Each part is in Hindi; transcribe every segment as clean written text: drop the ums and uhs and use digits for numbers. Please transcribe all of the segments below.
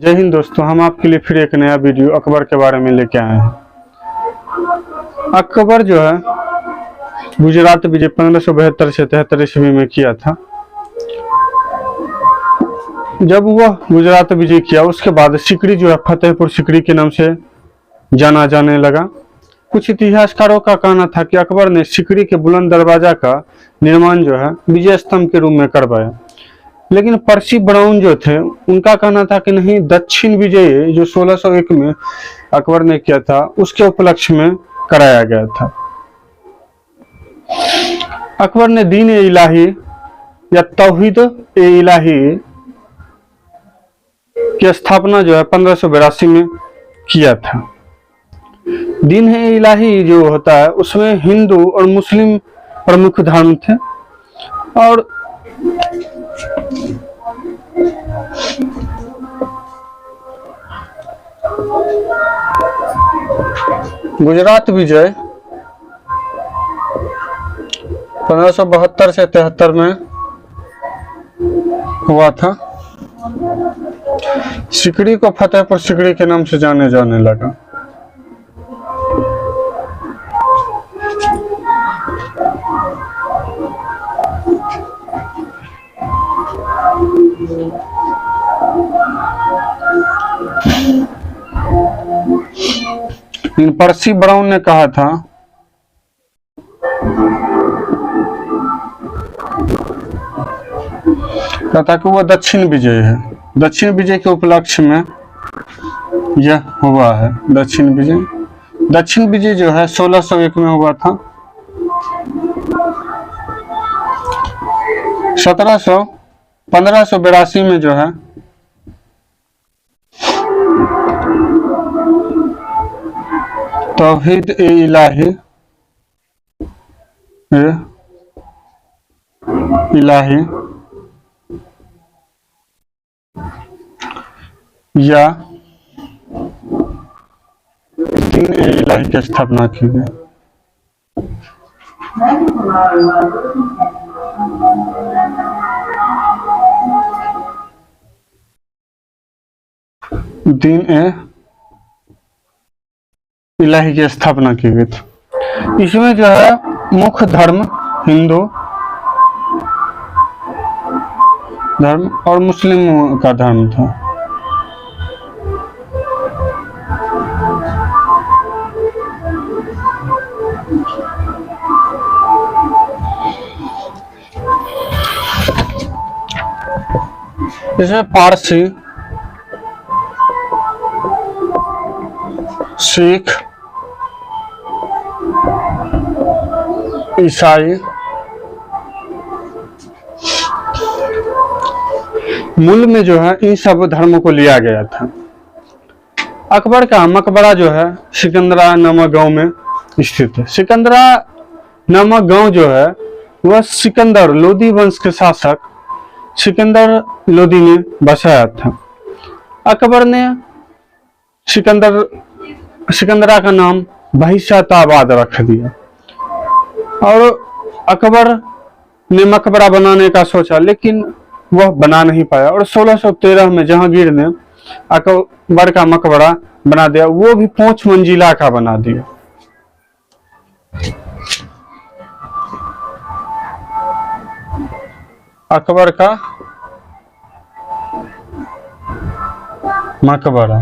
जय हिंद दोस्तों, हम आपके लिए फिर एक नया वीडियो अकबर के बारे में लेके आए हैं। अकबर जो है गुजरात विजय 1572 से 73 ईस्वी में किया था। जब वह गुजरात विजय किया उसके बाद सिकरी जो है फतेहपुर सिकरी के नाम से जाना जाने लगा। कुछ इतिहासकारों का कहना था कि अकबर ने सिकरी के बुलंद दरवाजा का निर्माण जो है विजय स्तंभ के रूप में करवाया, लेकिन पर्सी ब्राउन जो थे उनका कहना था कि नहीं, दक्षिण विजय जो 1601 में अकबर ने किया था उसके उपलक्ष्य में कराया गया था। अकबर ने दीन ए इलाही या तौहीद ए इलाही की स्थापना जो है 1582 में किया था। दीन ए इलाही जो होता है उसमें हिंदू और मुस्लिम प्रमुख धर्म थे और गुजरात विजय 1572 से 73 में हुआ था। सिकरी को फतेहपुर सिकरी के नाम से जाने जाने लगा। इन पर्सी ब्राउन ने कहा था कि वो दक्षिण विजय है। दक्षिण विजय के उपलक्ष्य में यह हुआ है। दक्षिण विजय जो है 1601 में हुआ था। 1582 में जो है तौहीद ए इलाही या दीन ए इलाही की स्थापना की गई। दीन ए इलाही की स्थापना की गई थी। इसमें जो है मुख्य धर्म हिंदू धर्म और मुस्लिम का धर्म था। इसमें पारसी, सिख, ईसाई, मूल में जो है इन सब धर्मों को लिया गया था। अकबर का मकबरा जो है सिकंदरा नामक गांव में स्थित है। सिकंदरा नामक गांव जो है वह सिकंदर लोदी वंश के शासक सिकंदर लोदी ने बसाया था। अकबर ने सिकंदरा का नाम बहिशाताबाद रख दिया और अकबर ने मकबरा बनाने का सोचा, लेकिन वह बना नहीं पाया और 1613 में जहांगीर ने अकबर का मकबरा बना दिया। वो भी 5 मंजिला का बना दिया। अकबर का मकबरा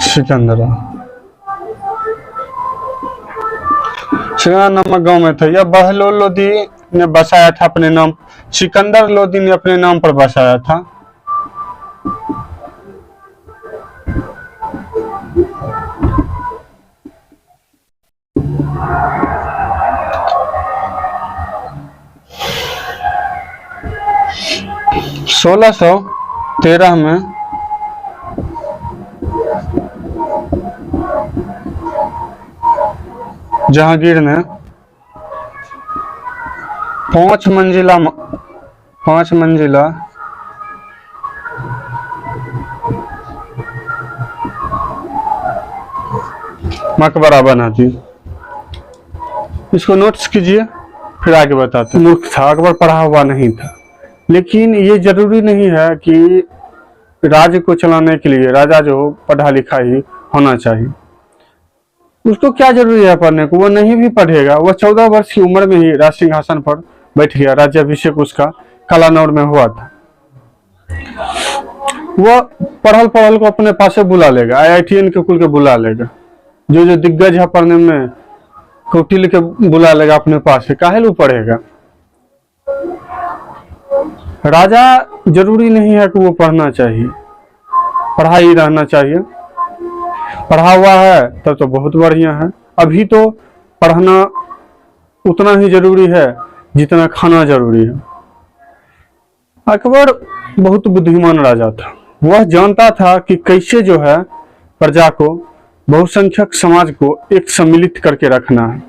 सिकंदरा नामक गांव में था। यह बहलोल लोदी ने बसाया था अपने नाम। सिकंदर लोदी ने अपने नाम पर बसाया था। सोलह 13 में जहांगीर ने 5 मंजिला मकबरा बना दी। इसको नोट्स कीजिए, फिर आगे बताते हैं। मूर्ख था, अकबर पढ़ा हुआ नहीं था। लेकिन ये जरूरी नहीं है कि राज्य को चलाने के लिए राजा जो हो पढ़ा लिखा ही होना चाहिए। उसको क्या जरूरी है पढ़ने को, वो नहीं भी पढ़ेगा, वह 14 वर्ष की उम्र में ही राज सिंहासन पर बैठ गया। राज्याभिषेक उसका कालानौर में हुआ था। वह पढ़ल पढ़ल को अपने पास बुला लेगा, IITN के कुल के बुला लेगा, जो जो दिग्गज है पढ़ने में कौटिल्य के बुला लेगा अपने पास से। काहे लो पढ़ेगा? राजा जरूरी नहीं है कि वो पढ़ना चाहिए, पढ़ा ही रहना चाहिए। पढ़ा हुआ है तब तो बहुत बढ़िया है। अभी तो पढ़ना उतना ही जरूरी है जितना खाना जरूरी है। अकबर बहुत बुद्धिमान राजा था। वह जानता था कि कैसे जो है प्रजा को, बहुसंख्यक समाज को एक सम्मिलित करके रखना है।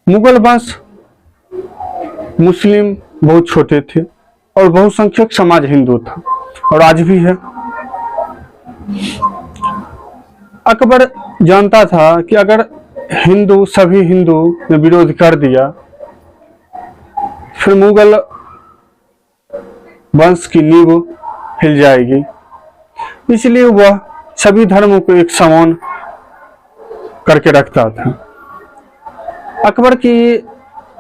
मुगल वंश मुस्लिम बहुत छोटे थे और बहुसंख्यक समाज हिंदू था, और आज भी है। अकबर जानता था कि अगर सभी हिंदू ने विरोध कर दिया, फिर मुगल वंश की नींव हिल जाएगी। इसलिए वह सभी धर्मों को एक समान करके रखता था। अकबर की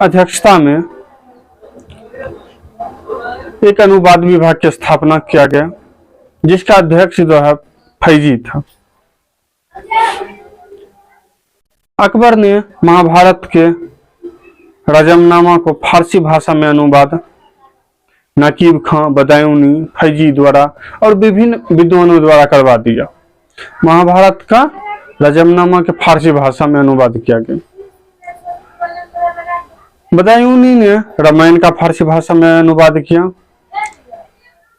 अध्यक्षता में एक अनुवाद विभाग की स्थापना किया गया, जिसका अध्यक्ष जो है फैजी था। अकबर ने महाभारत के रजमनामा को फारसी भाषा में अनुवाद नकीब खां, बदायूनी, फैजी द्वारा और विभिन्न विद्वानों द्वारा करवा दिया। महाभारत का रजमनामा के फारसी भाषा में अनुवाद किया गया। बदायूनी ने रामायण का फारसी भाषा में अनुवाद किया,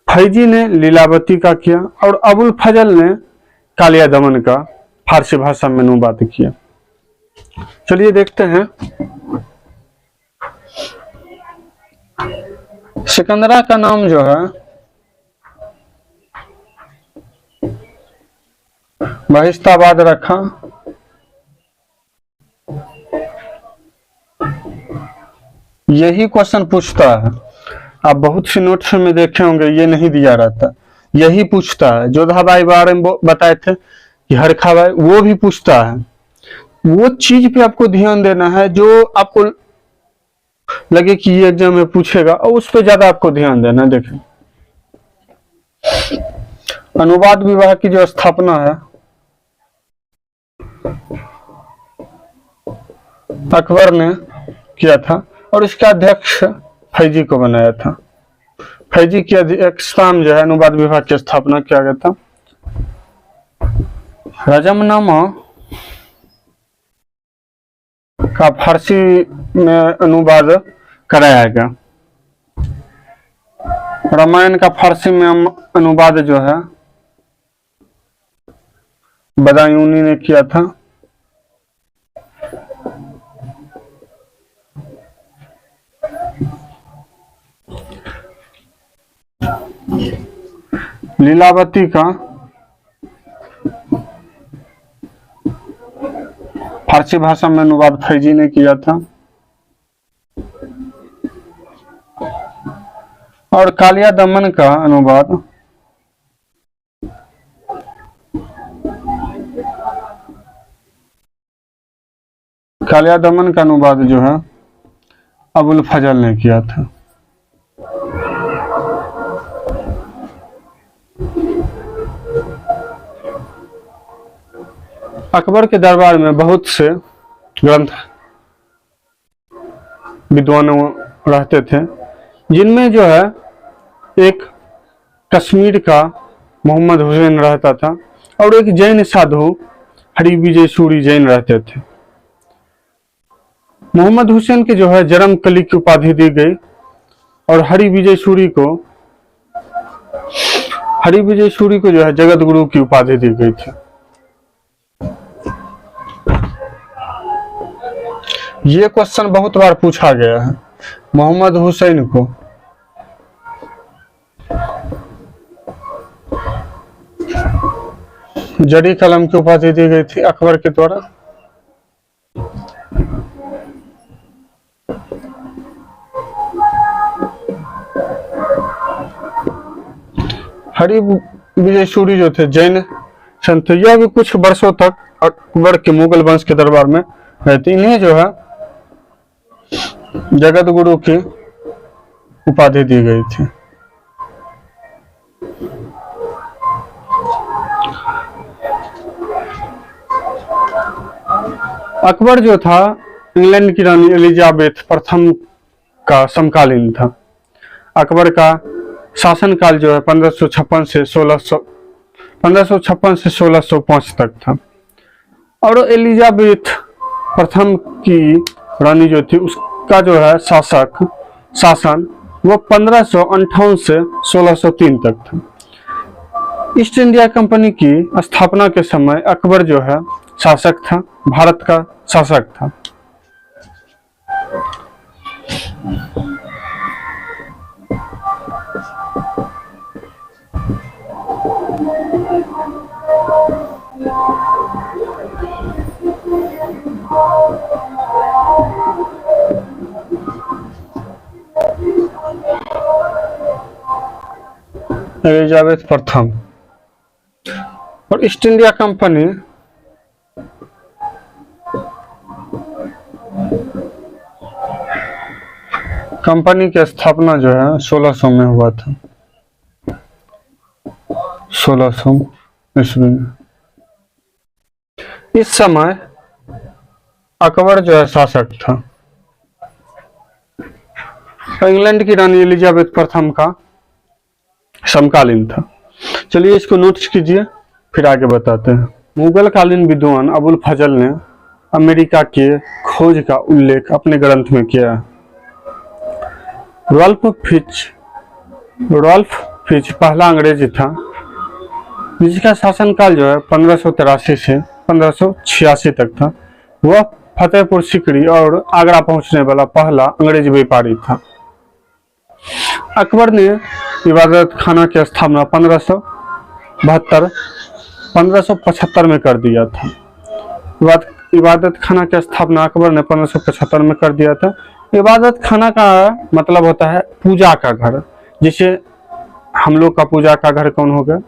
फैजी ने लीलावती का किया, और अबुल फजल ने कालिया दमन का फारसी भाषा में अनुवाद किया। चलिए देखते हैं। सिकंदरा का नाम जो है बहिस्ताबाद रखा। यही क्वेश्चन पूछता है। आप बहुत सी नोट्स में देखे होंगे, ये नहीं दिया रहता, यही पूछता है। जोधाबाई बारे में बताए थे कि हरखाबाई, वो भी पूछता है। वो चीज पे आपको ध्यान देना है जो आपको लगे कि ये एग्जाम में पूछेगा, और उस पर ज्यादा आपको ध्यान देना है। देखें, अनुवाद विभाग की जो स्थापना है अकबर ने किया था, और इसका अध्यक्ष फैजी को बनाया था। फैजी की अध्यक्षता में जो है अनुवाद विभाग की स्थापना किया गया था। रजमनामा का फारसी में अनुवाद कराया गया। रामायण का फारसी में अनुवाद जो है बदायूनी ने किया था। लीलावती का फारसी भाषा में अनुवाद फैजी ने किया था, और कालिया दमन का अनुवाद जो है अबुल फजल ने किया था। अकबर के दरबार में बहुत से ग्रंथ विद्वान रहते थे, जिनमें जो है एक कश्मीर का मोहम्मद हुसैन रहता था, और एक जैन साधु हरिविजय सूरी जैन रहते थे। मोहम्मद हुसैन के जो है जरम कली की उपाधि दी गई, और हरिविजय सूरी को जो है जगत गुरु की उपाधि दी गई थी। ये क्वेश्चन बहुत बार पूछा गया है। मोहम्मद हुसैन को जड़ी कलम की उपाधि दी गई थी अकबर के द्वारा। हरि विजय सूरी जो थे जैन संत, यह भी कुछ वर्षों तक अकबर के मुगल वंश के दरबार में रहते। इन्हें जो है जगत गुरु की उपाधि दी गई थी। अकबर जो था इंग्लैंड की रानी एलिजाबेथ प्रथम का समकालीन था। अकबर का शासनकाल जो है 1556 से 1605 तक था। और एलिजाबेथ प्रथम की रानी जो थी उसका जो है शासन वो 1558 से 1603 तक था। ईस्ट इंडिया कंपनी की स्थापना के समय अकबर जो है शासक था, भारत का शासक था। एलिजाबेथ प्रथम और ईस्ट इंडिया कंपनी की स्थापना जो है 1600 में हुआ था, 1600 ईस्वी में। इस समय अकबर जो है शासक था। इंग्लैंड की रानी एलिजाबेथ प्रथम का समकालीन था। चलिए इसको नोट कीजिए, फिर आगे बताते हैं। मुगल कालीन विद्वान अबुल फजल ने अमेरिका के खोज का उल्लेख अपने ग्रंथ में किया है। रॉल्फ फिच पहला अंग्रेजी था जिसका शासनकाल जो है 1583 से 1586 तक था। वह फतेहपुर सीकरी और आगरा पहुंचने वाला पहला अंग्रेजी व्यापारी था। अकबर ने इबादत खाना की स्थापना 1575 में कर दिया था। इबादत खाना की स्थापना अकबर ने 1575 में कर दिया था। इबादत खाना का मतलब होता है पूजा का घर। जिसे हम लोग का पूजा का घर कौन हो गया?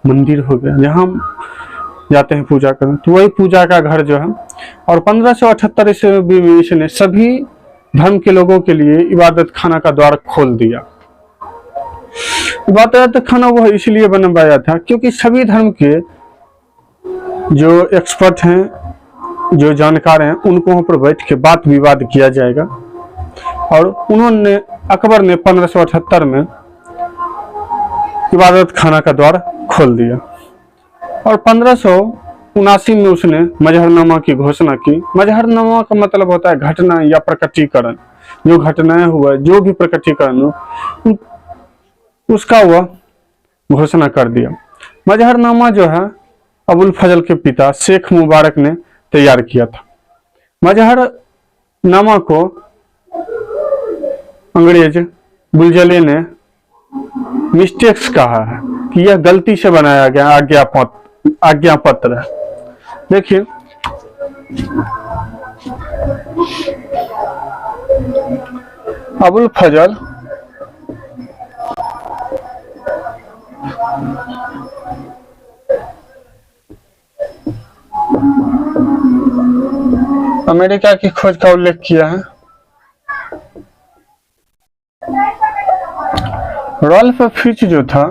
मंदिर हो गया, जहाँ हम जाते हैं पूजा करने, तो वही पूजा का घर जो है। और 1578 ईस्वी में इसने सभी धर्म के लोगों के लिए इबादत खाना का द्वार खोल दिया। इबादत खाना वह इसलिए बनवाया था क्योंकि सभी धर्म के जो एक्सपर्ट हैं, जो जानकार हैं, उनको वहां पर बैठ के बात विवाद किया जाएगा। और अकबर ने 1578 में इबादत खाना का द्वार खोल दिया। और 1579 में उसने मजहरनामा की घोषणा की। मजहरनामा का मतलब होता है घटना या प्रकटीकरण। जो घटनाएं हुआ, जो भी प्रकटीकरण हो, उसका वह घोषणा कर दिया। मजहरनामा जो है अबुल फजल के पिता शेख मुबारक ने तैयार किया था। मजहरनामा को अंग्रेज बुलजले ने मिस्टेक्स कहा है कि यह गलती से बनाया गया आज्ञा पत्र है। देखिए, अबुल फजल अमेरिका की खोज का उल्लेख किया है। रॉल्फ फिच जो था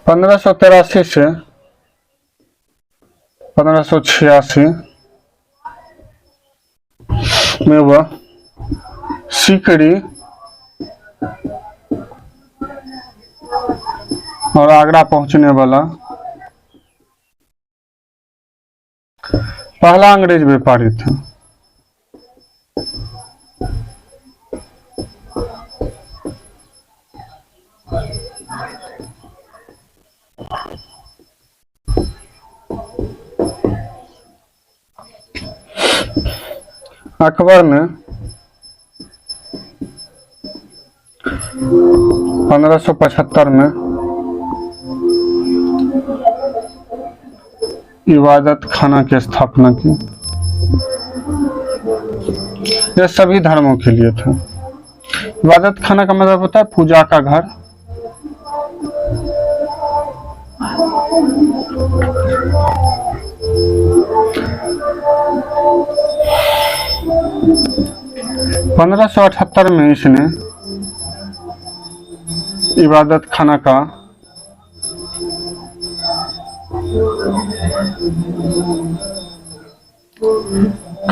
(1583 से 1586) में वह सीकरी और आगरा पहुंचने वाला पहला अंग्रेज व्यापारी था। अकबर ने 1575 में इबादत खाना की स्थापना की। यह सभी धर्मों के लिए था। इबादत खाना का मतलब होता है पूजा का घर। पंद्रह सौ अठहत्तर में इसने इबादत खाना का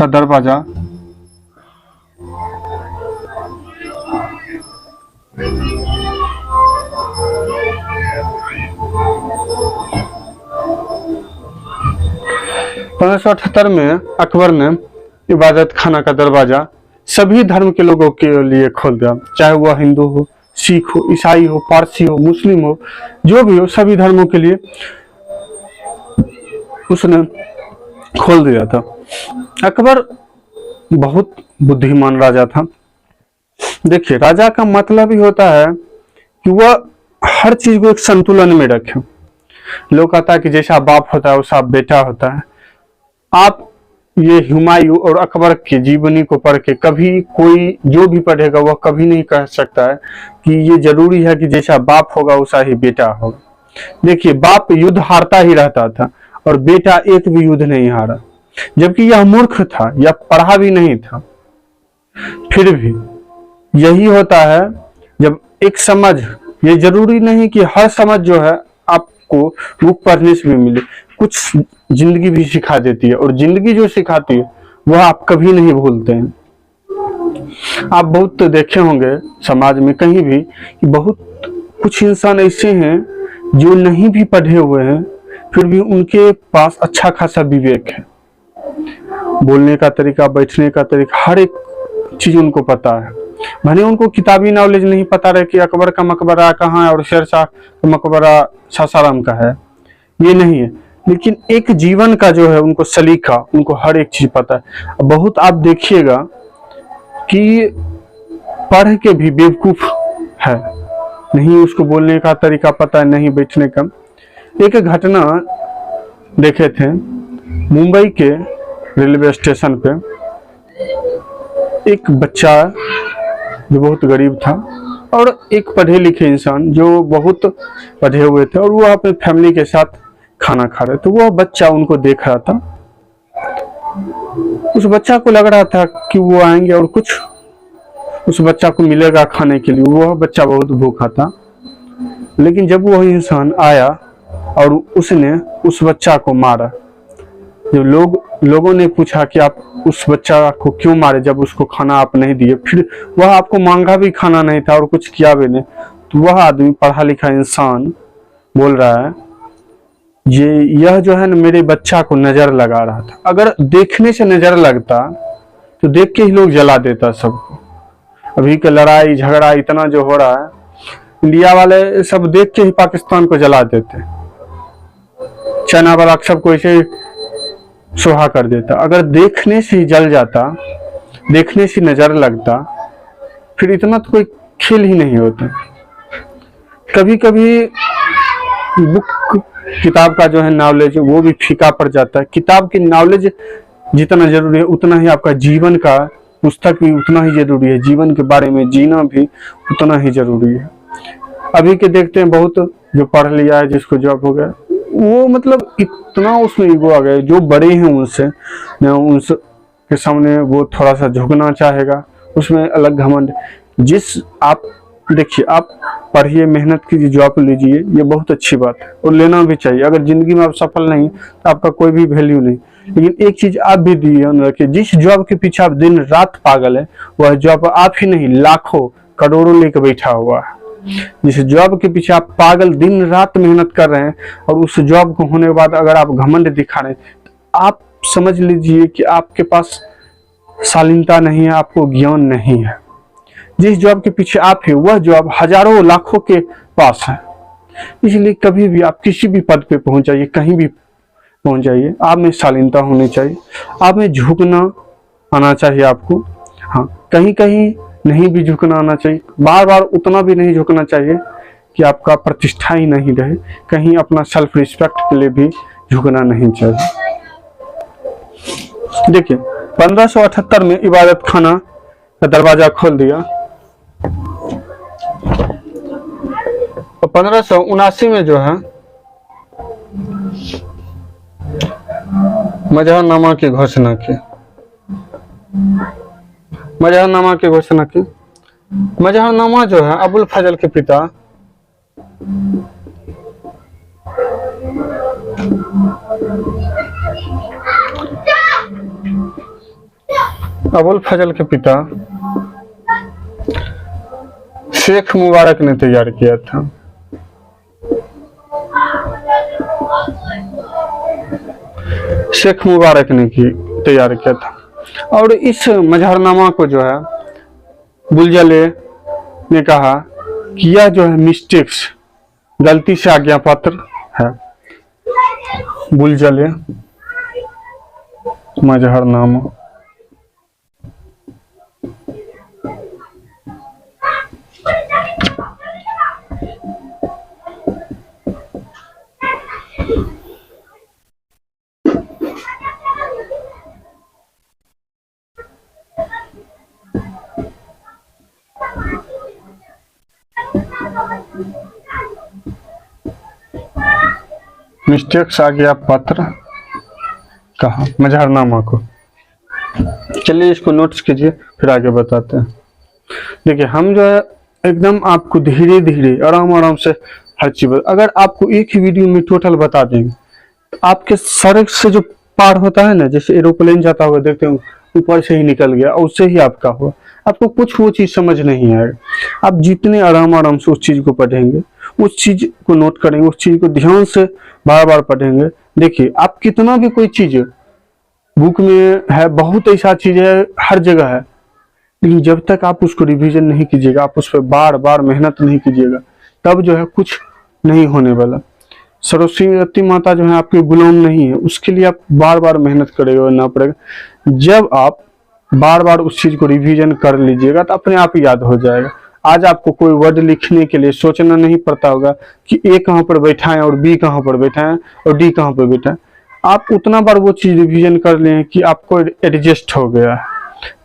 दरवाजा पंद्रह सौ अठहत्तर में अकबर ने इबादत खाना का दरवाजा सभी धर्म के लोगों के लिए खोल दिया, चाहे वह हिंदू हो, सिख हो, ईसाई हो, पारसी हो, मुस्लिम हो, जो भी हो, सभी धर्मों के लिए उसने खोल दिया था। अकबर बहुत बुद्धिमान राजा था। देखिए, राजा का मतलब ही होता है कि वह हर चीज को एक संतुलन में रखे। लोग कहता है कि जैसा बाप होता है वैसा बेटा होता है। आप ये हुमायूं और अकबर की जीवनी को पढ़ के कभी कोई जो भी पढ़ेगा वह कभी नहीं कह सकता है कि ये जरूरी है कि जैसा बाप होगा वैसा ही बेटा होगा। देखिए, बाप युद्ध हारता ही रहता था और बेटा एक भी युद्ध नहीं हारा, जबकि यह मूर्ख था, यह पढ़ा भी नहीं था। फिर भी यही होता है जब एक समझ, ये जरूरी नहीं कि हर समझ जो है आपको बुक पढ़ने से भी मिले, कुछ जिंदगी भी सिखा देती है और जिंदगी जो सिखाती है वह आप कभी नहीं भूलते हैं। आप बहुत तो देखे होंगे समाज में कहीं भी कि बहुत कुछ इंसान ऐसे हैं जो नहीं भी पढ़े हुए हैं, फिर भी उनके पास अच्छा खासा विवेक है, बोलने का तरीका, बैठने का तरीका, हर एक चीज उनको पता है। भले उनको किताबी नॉलेज नहीं पता रहे कि अकबर का मकबरा कहाँ है और शेरशाह का मकबरा सासाराम का है, ये नहीं है, लेकिन एक जीवन का जो है उनको सलीका, उनको हर एक चीज पता है। बहुत आप देखिएगा कि पढ़ के भी बेवकूफ है, नहीं उसको बोलने का तरीका पता है, नहीं बैठने का। एक घटना देखे थे मुंबई के रेलवे स्टेशन पे, एक बच्चा जो बहुत गरीब था और एक पढ़े लिखे इंसान जो बहुत पढ़े हुए थे और वो अपने फैमिली के साथ खाना खा रहे, तो वह बच्चा उनको देख रहा था। उस बच्चा को लग रहा था कि वो आएंगे और कुछ उस बच्चा को मिलेगा खाने के लिए। वह बच्चा बहुत भूखा था, लेकिन जब वह इंसान आया और उसने उस बच्चा को मारा, जब लोगों ने पूछा कि आप उस बच्चा को क्यों मारे जब उसको खाना आप नहीं दिए, फिर वह आपको मांगा भी खाना नहीं था और कुछ किया भी नहीं, तो वह आदमी पढ़ा लिखा इंसान बोल रहा है यह जो है ना मेरे बच्चा को नजर लगा रहा था। अगर देखने से नजर लगता तो देख के ही लोग जला देता सबको। अभी का लड़ाई झगड़ा इतना जो हो रहा है, इंडिया वाले सब देख के ही पाकिस्तान को जला देते, चाइना वाला सबको ऐसे सुहा कर देता। अगर देखने से ही जल जाता, देखने से नजर लगता, फिर इतना तो कोई खेल ही नहीं होता। कभी कभी बुक किताब का जो है नॉलेज वो भी फीका पड़ जाता है। किताब की नॉलेज जितना जरूरी है उतना ही आपका जीवन का पुस्तक भी उतना ही जरूरी है, जीवन के बारे में जीना भी उतना ही जरूरी है। अभी के देखते हैं बहुत जो पढ़ लिया है, जिसको जॉब हो गया, वो मतलब इतना उसमें ईगो आ गया, जो बड़े हैं उनसे के सामने वो थोड़ा सा झुकना चाहेगा, उसमें अलग घमंड। जिस आप देखिए, आप पढ़िए, मेहनत कीजिए, जॉब लीजिए, ये बहुत अच्छी बात है और लेना भी चाहिए। अगर जिंदगी में आप सफल नहीं तो आपका कोई भी वैल्यू नहीं। लेकिन एक चीज आप भी ध्यान रखिए, जिस जॉब के पीछे आप दिन रात पागल है, वह जॉब आप ही नहीं लाखों करोड़ों लेकर बैठा हुआ है। जिस जॉब के पीछे आप पागल दिन रात मेहनत कर रहे हैं और उस जॉब को होने के बाद अगर आप घमंड दिखा रहे हैं, तो आप समझ लीजिए कि आपके पास शालीनता नहीं है, आपको ज्ञान नहीं है। जिस जॉब के पीछे आप है वह जॉब हजारों लाखों के पास है। इसलिए कभी भी आप किसी भी पद पे पहुंच जाइए, कहीं भी पहुंच जाइए, आप में शालीनता होनी चाहिए, आप में झुकना आना चाहिए आपको। हाँ, कहीं कहीं नहीं भी झुकना आना चाहिए, बार बार उतना भी नहीं झुकना चाहिए कि आपका प्रतिष्ठा ही नहीं रहे। कहीं अपना सेल्फ रिस्पेक्ट के लिए भी झुकना नहीं चाहिए। देखिए, 1578 में इबादत खाना का दरवाजा खोल दिया। और 1579 में जो है मजहरनामा की घोषणा की। मजहरनामा की घोषणा की। मजहरनामा जो है अबुल फजल के पिता अबुल फजल के पिता शेख मुबारक ने तैयार किया था। शेख मुबारक ने तैयार किया था। और इस मजहरनामा को जो है बुलजले ने कहा कि यह जो है मिस्टेक्स, गलती से आज्ञा पत्र है। बुलजले मजहरनामा। मिस्टेक्स आज्ञा पत्र कहा मजहरनामा को। चलिए इसको नोट्स कीजिए, फिर आगे बताते हैं। देखिए हम जो है एकदम आपको धीरे धीरे आराम आराम से हर चीज, अगर आपको एक ही वीडियो में टोटल बता देंगे तो आपके सड़क से जो पार होता है ना, जैसे एरोप्लेन जाता हुआ देखते हो ऊपर से ही निकल गया और उससे ही आपका हुआ, आपको कुछ वो चीज समझ नहीं आएगा। आप जितने आराम आराम से उस चीज को पढ़ेंगे, उस चीज को नोट करेंगे, उस चीज को ध्यान से बार बार पढ़ेंगे। देखिए आप कितना भी कोई चीज बुक में है, बहुत ऐसा चीज है हर जगह है, लेकिन जब तक आप उसको रिवीजन नहीं कीजिएगा, आप उस पर बार बार मेहनत नहीं कीजिएगा, तब जो है कुछ नहीं होने वाला। सरस्वती माता जो है आपके गुलाम नहीं है, उसके लिए आप बार बार मेहनत करेगा पड़ेगा। जब आप बार बार उस चीज को रिवीजन कर लीजिएगा तो अपने आप याद हो जाएगा। आज आपको कोई वर्ड लिखने के लिए सोचना नहीं पड़ता होगा कि ए कहाँ पर बैठा है और बी कहाँ पर बैठा है और डी कहाँ पर बैठा है। आप उतना बार वो चीज रिवीजन कर लें कि आपको एडजस्ट हो गया है।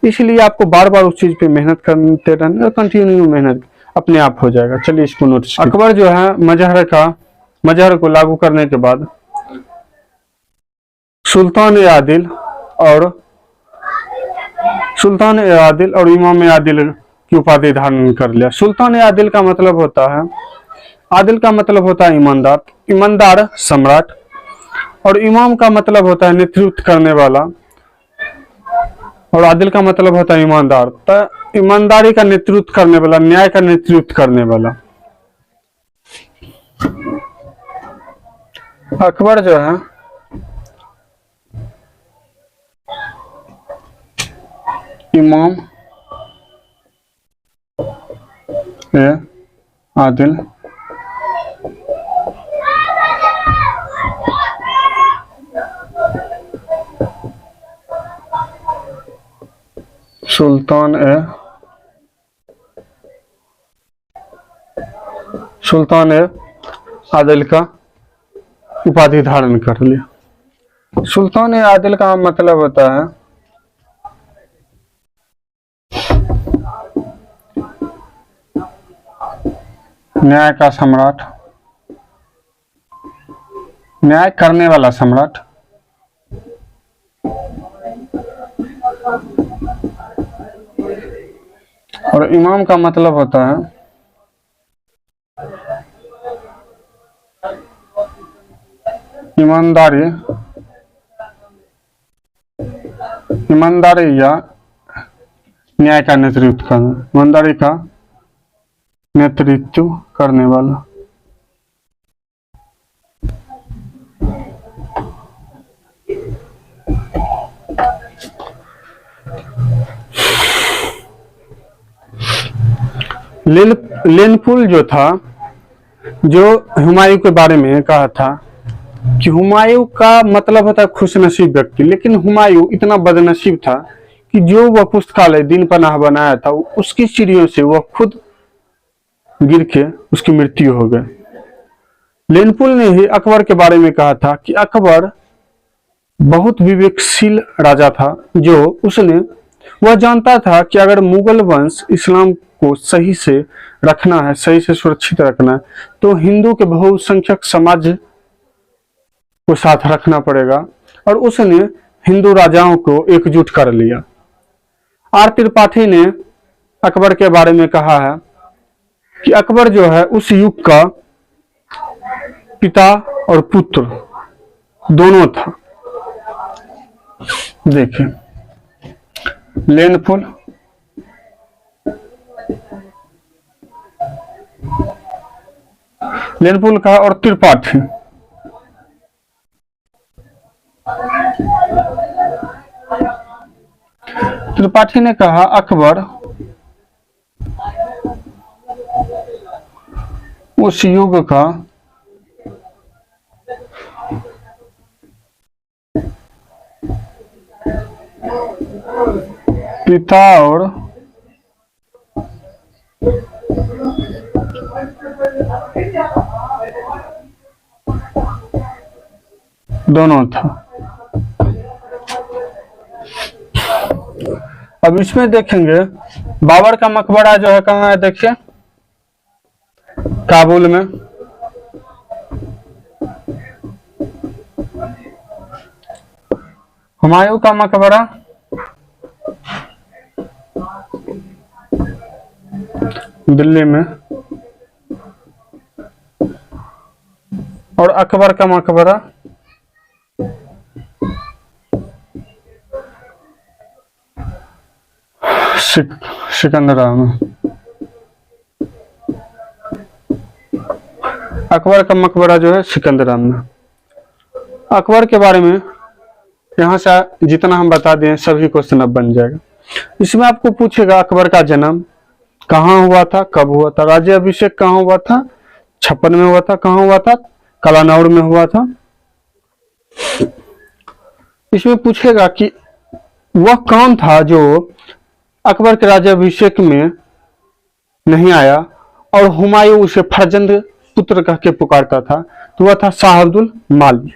इसलिए आपको बार बार उस चीज पे मेहनत करते रहना और कंटिन्यू मेहनत, अपने आप हो जाएगा। चलिए इसको नोटिस। अकबर जो है मजहर को लागू करने के बाद सुल्तान आदिल और इमाम आदिल की उपाधि धारण कर लिया। सुल्तान आदिल का मतलब होता है ईमानदार सम्राट, और इमाम का मतलब होता है नेतृत्व करने वाला, और आदिल का मतलब होता है ईमानदार। तो ईमानदारी का नेतृत्व करने वाला, न्याय का नेतृत्व करने वाला। अकबर जो है इमाम आदिल सुल्तान आदिल का उपाधि धारण कर लिया। सुल्तान आदिल का मतलब होता है न्याय का सम्राट, न्याय करने वाला सम्राट। और इमाम का मतलब होता है ईमानदारी या न्याय का नेतृत्व करना, ईमानदारी का नेतृत्व करने वाला। लेनपुल जो था, जो हुमायूं के बारे में कहा था कि हुमायूं का मतलब होता है खुशनसीब व्यक्ति, लेकिन हुमायूं इतना बदनसीब था कि जो वह पुस्तकालय दिन पनाह बनाया था, उसकी सीढ़ियों से वह खुद गिर के उसकी मृत्यु हो गई। लेनपुल ने ही अकबर के बारे में कहा था कि अकबर बहुत विवेकशील राजा था, जो उसने वह जानता था कि अगर मुगल वंश इस्लाम को सही से रखना है, सही से सुरक्षित रखना है, तो हिंदू के बहुसंख्यक समाज को साथ रखना पड़ेगा। और उसने हिंदू राजाओं को एकजुट कर लिया। आर त्रिपाठी ने अकबर के बारे में कहा है कि अकबर जो है उस युग का पिता और पुत्र दोनों था। देखिए, लेनफुल, लेनफुल कहा और त्रिपाठी। त्रिपाठी ने कहा अकबर उस युग का पिता और दोनों था। अब इसमें देखेंगे बाबर का मकबरा जो है कहाँ है, देखिए काबुल में। हुमायूं का मकबरा दिल्ली में, और अकबर का मकबरा सिकंदरा में। अकबर का मकबरा जो है सिकंदरा में। अकबर के बारे में यहाँ से जितना हम बता दें सभी क्वेश्चन अब बन जाएगा। इसमें आपको पूछेगा अकबर का जन्म कहाँ हुआ था, कब हुआ था, राज्य अभिषेक कहाँ हुआ था, 56 में हुआ था, कहाँ हुआ था, कलानौर में हुआ था। इसमें पूछेगा कि वह कौन था जो अकबर के राज्याभिषेक में नहीं आया और हुमायूं उसे फर्जंद पुत्र कह के पुकारता था, तो वह था शाह अब्दुल माली।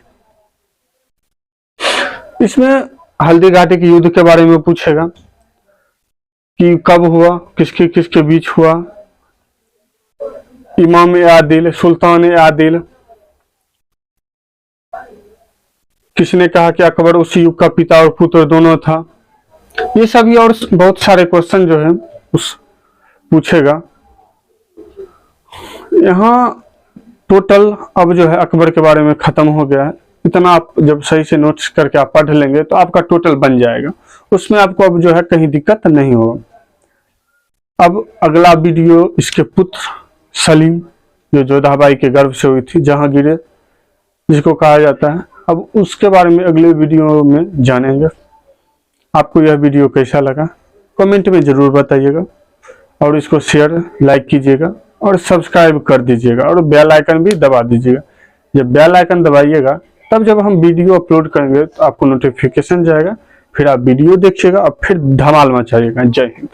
इसमें हल्दी घाटी के युद्ध के बारे में पूछेगा कि कब हुआ, किसके किसके बीच हुआ, इमाम आदिल, सुल्तान आदिल, किसने कहा कि अकबर उस युग का पिता और पुत्र दोनों था। ये सभी और बहुत सारे क्वेश्चन जो है उस पूछेगा। यहाँ टोटल अब जो है अकबर के बारे में खत्म हो गया है। इतना आप जब सही से नोट्स करके आप पढ़ लेंगे तो आपका टोटल बन जाएगा, उसमें आपको अब जो है कहीं दिक्कत नहीं होगा। अब अगला वीडियो इसके पुत्र सलीम जो जोधाबाई के गर्भ से हुई थी, जहांगीर जिसको कहा जाता है, अब उसके बारे में अगले वीडियो में जानेंगे। आपको यह वीडियो कैसा लगा कमेंट में जरूर बताइएगा, और इसको शेयर लाइक कीजिएगा और सब्सक्राइब कर दीजिएगा, और बेल आइकन भी दबा दीजिएगा। जब बेल आइकन दबाइएगा तब जब हम वीडियो अपलोड करेंगे तो आपको नोटिफिकेशन जाएगा, फिर आप वीडियो देखिएगा और फिर धमाल मचाइएगा। जय हिंद।